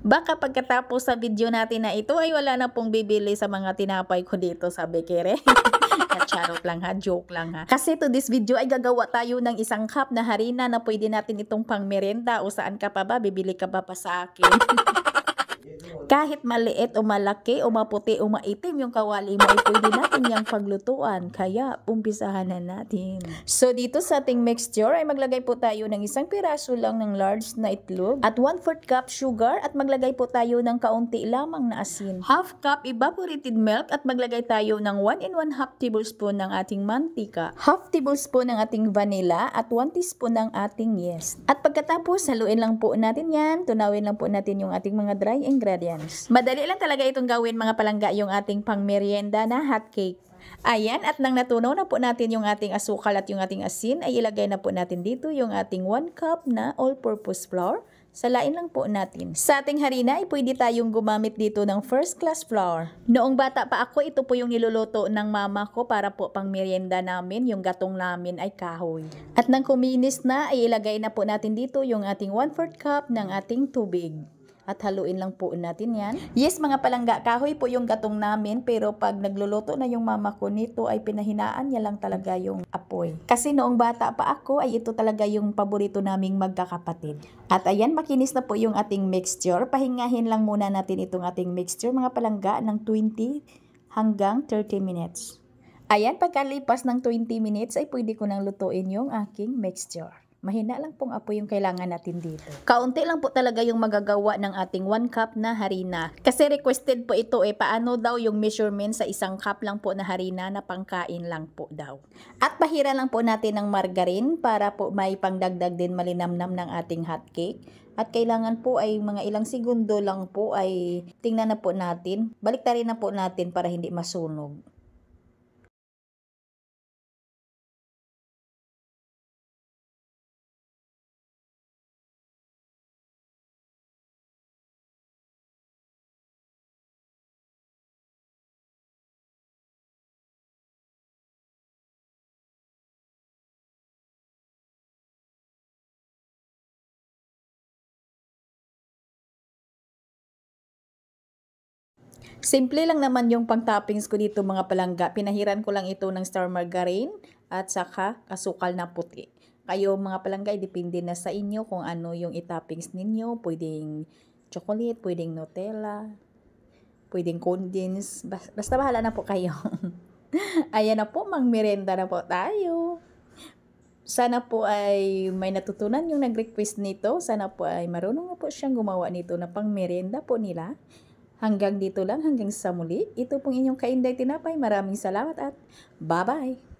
Baka pagkatapos sa video natin na ito ay wala na pong bibili sa mga tinapay ko dito sa bakery. Charot lang ha, joke lang ha. Kasi to this video ay gagawa tayo ng isang cup na harina na pwede natin itong pang merenda o saan ka pa ba, bibili ka ba pa sa akin? Kahit maliit o malaki o maputi o maitim yung kawali mo ay pwede natin yung paglutuan. Kaya, umpisahan na natin. So, dito sa ating mixture ay maglagay po tayo ng isang piraso lang ng large na itlog at 1/4 cup sugar at maglagay po tayo ng kaunti lamang na asin. Half cup evaporated milk at maglagay tayo ng 1 1/2 tablespoon ng ating mantika. Half tablespoon ng ating vanilla at 1 teaspoon ng ating yeast. At pagkatapos, haluin lang po natin yan. Tunawin lang po natin yung ating mga dry ingredients. Madali lang talaga itong gawin mga palangga yung ating pang merienda na hot cake. Ayan, at nang natunaw na po natin yung ating asukal at yung ating asin, ay ilagay na po natin dito yung ating 1 cup na all-purpose flour. Salain lang po natin. Sa ating harina ay pwede tayong gumamit dito ng first class flour. Noong bata pa ako, ito po yung niluluto ng mama ko para po pang merienda namin. Yung gatong namin ay kahoy. At nang kuminis na, ay ilagay na po natin dito yung ating 1/4 cup ng ating tubig. At haluin lang po natin yan. Yes, mga palangga, kahoy po yung gatong namin. Pero pag nagluluto na yung mama ko nito, ay pinahinaan niya lang talaga yung apoy. Kasi noong bata pa ako, ay ito talaga yung paborito naming magkakapatid. At ayan, makinis na po yung ating mixture. Pahingahin lang muna natin itong ating mixture, mga palangga, ng 20 hanggang 30 minutes. Ayan, pagkalipas ng 20 minutes, ay pwede ko nang lutuin yung aking mixture. Mahina lang pong apoy yung kailangan natin dito. Kaunti lang po talaga yung magagawa ng ating 1 cup na harina. Kasi requested po ito paano daw yung measurement sa isang cup lang po na harina na pangkain lang po daw. At pahiran lang po natin ng margarine para po may pangdagdag din malinamnam ng ating hot cake. At kailangan po ay mga ilang segundo lang po ay tingnan na po natin. Baliktarin na po natin para hindi masunog. Simple lang naman yung pang-toppings ko dito mga palangga. Pinahiran ko lang ito ng star margarine at saka asukal na puti. Kayo mga palangga, depende na sa inyo kung ano yung i-toppings ninyo. Pwedeng chocolate, pwedeng Nutella, pwedeng condensed. Basta bahala na po kayo. Ayan na po, mang-merenda na po tayo. Sana po ay may natutunan yung nag-request nito. Sana po ay marunong na po siyang gumawa nito na pang-merenda po nila. Hanggang dito lang, hanggang sa muli. Ito pong inyong Kainday Tinapay. Maraming salamat at bye-bye!